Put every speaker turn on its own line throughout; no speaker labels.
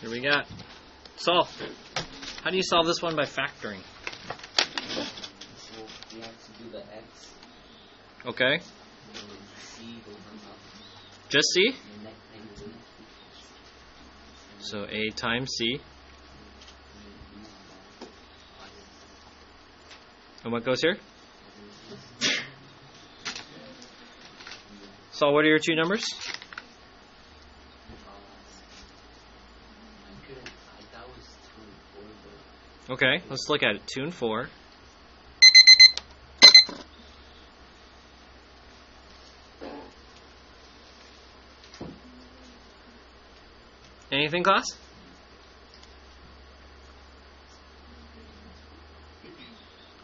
Here we got solve. How do you solve this one by factoring?
So we have to do the x.
Okay.
C goes on top.
Just C?
And negative.
So A times C. And what goes here? So what are your two numbers?
I thought it was 2 and 4, but
Okay, let's look at it. 2 and 4. Anything, class?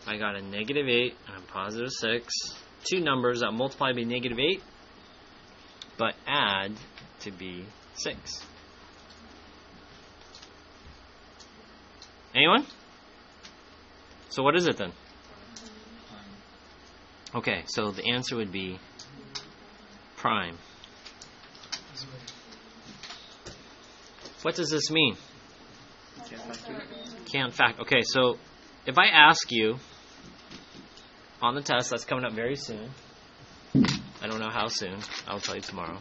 I got a negative 8 and a positive 6. Two numbers that multiply to be negative 8, but add to be 6. Anyone? So what is it then? Okay, so the answer would be prime. What does this mean? Can't fact. Okay, so if I ask you on the test that's coming up very soon, I don't know how soon, I'll tell you tomorrow.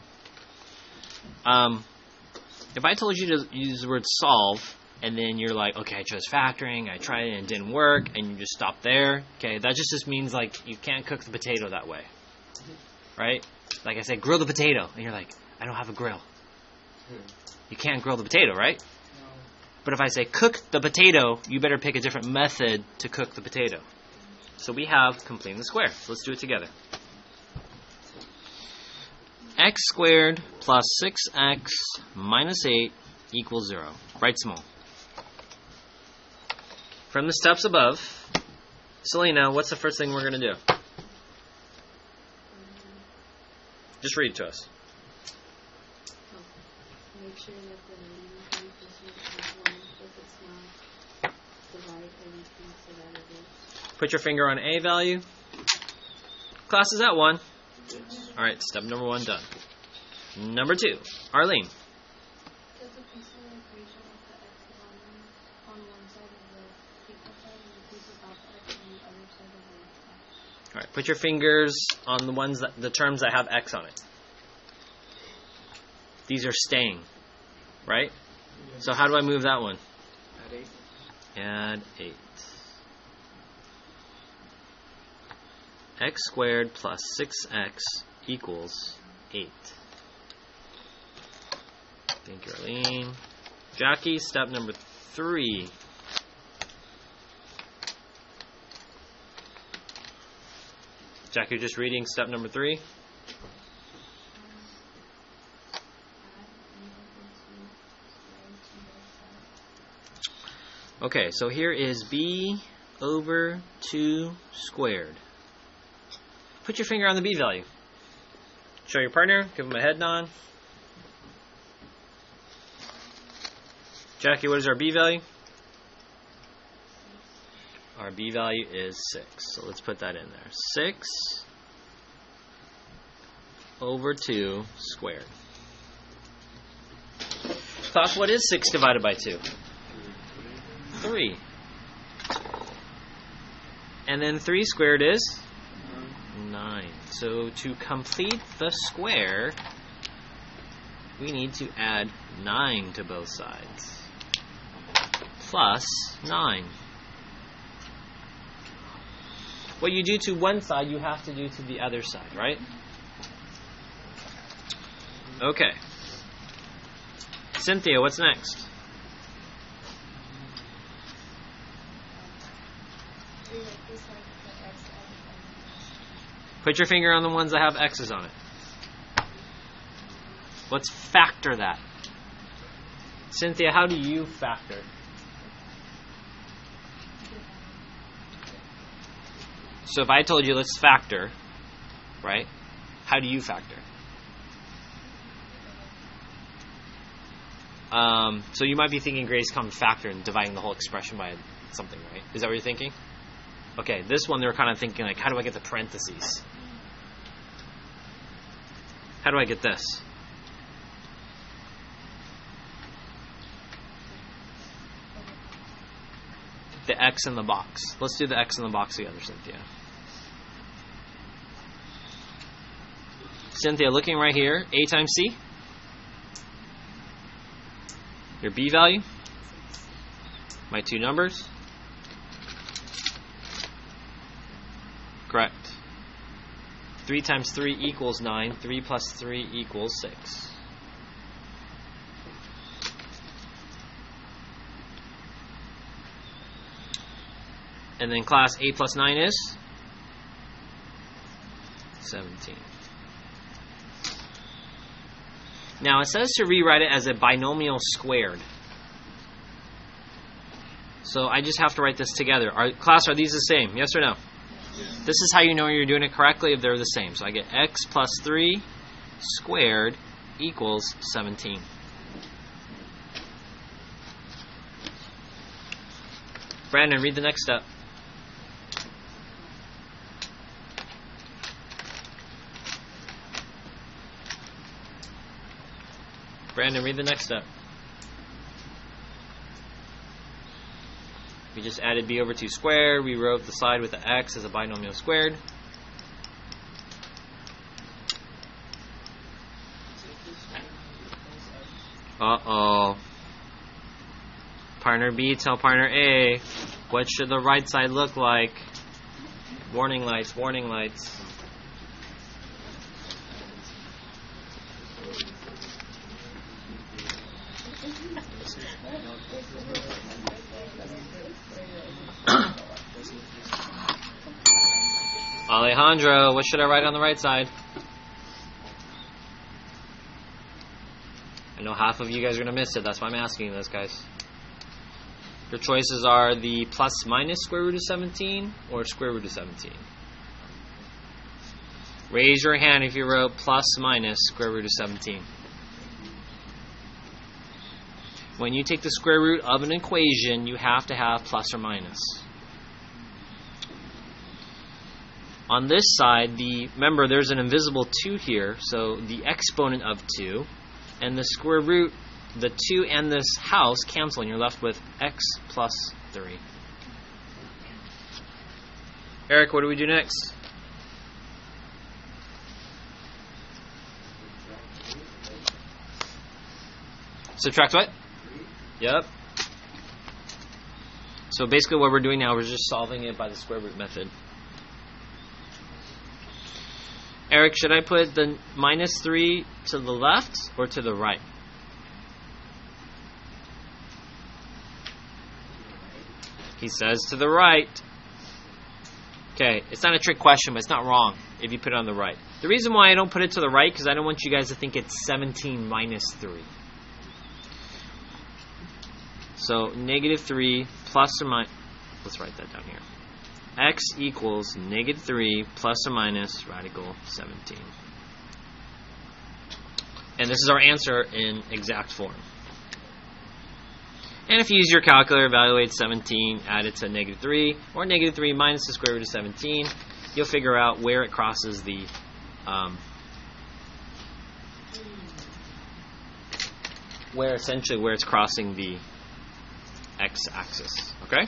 If I told you to use the word solve, and then you're like, okay, I chose factoring, I tried it and it didn't work, and you just stop there, okay, that just means like you can't cook the potato that way, right? Like I said, grill the potato, and you're like, I don't have a grill. You can't grill the potato, right?
No.
But if I say cook the potato, you better pick a different method to cook the potato. So we have completing the square. So let's do it together. X squared plus 6x minus 8 equals 0. Write small. From the steps above, Selena, what's the first thing we're going to do? Just read it to us.
Make sure that the leading coefficient is 1 if it's not. Divide everything so that it is.
Put your finger on A value. Class is at 1. Alright, step number 1 done. Number 2, Arlene.
Does a piece of the equation with the x on one side of the equal side and the piece without the x on the other side of the equal side?
Alright, put your fingers on the terms that have X on it. These are staying, right? So how do I move that one? Add 8. X squared plus 6x equals 8. Thank you, Arlene. Jackie, step number 3. Jackie, you're just reading step number 3. Okay, so here is b over 2 squared. Put your finger on the b value. Show your partner, give him a head nod. Jackie, what is our b value? Our b value is 6. So let's put that in there. 6 over 2 squared. Class, what is 6 divided by 2? 3. And then 3 squared is 9. So to complete the square, we need to add 9 to both sides. Plus 9. What you do to one side, you have to do to the other side, right? Okay. Cynthia, what's next? Put your finger on the ones that have X's on it. Let's factor that. Cynthia, how do you factor? So if I told you let's factor, right? How do you factor? So you might be thinking greatest common factor and dividing the whole expression by something, right? Is that what you're thinking? Okay, this one they're kind of thinking like, how do I get the parentheses? How do I get this? the x in the box. Let's do the x in the box together, Cynthia. Cynthia, looking right here, a times c, your b value, my two numbers. Correct. 3 times 3 equals 9. 3 plus 3 equals 6. And then class 8 plus 9 is 17. Now it says to rewrite it as a binomial squared. So I just have to write this together. Class, are these the same? Yes or no? This is how you know you're doing it correctly if they're the same. So I get x plus 3 squared equals 17. Brandon, read the next step. Brandon, read the next step. We just added b over 2 squared. We wrote the side with the x as a binomial squared. Uh-oh. Partner B, tell partner A, what should the right side look like? Warning lights, warning lights. Alejandro, what should I write on the right side? I know half of you guys are going to miss it. That's why I'm asking this, guys. Your choices are the plus minus square root of 17 or square root of 17. Raise your hand if you wrote plus minus square root of 17. When you take the square root of an equation, you have to have plus or minus. On this side, remember there's an invisible 2 here, so the exponent of 2, and the square root, the 2 and this house cancel, and you're left with x plus 3. Eric, what do we do next? Subtract what? Yep. So basically what we're doing now, we're just solving it by the square root method. Eric, should I put the minus 3 to the left or to the right? He says to the right. Okay, it's not a trick question, but it's not wrong if you put it on the right. The reason why I don't put it to the right, because I don't want you guys to think it's 17 minus 3. So, negative 3 plus or minus, let's write that down here. X equals negative 3 plus or minus radical 17. And this is our answer in exact form. And if you use your calculator, evaluate 17, add it to negative 3, or negative 3 minus the square root of 17, you'll figure out where it crosses the where it's crossing the x-axis. Okay?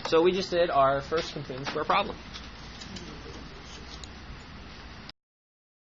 So we just did our first complete square problem.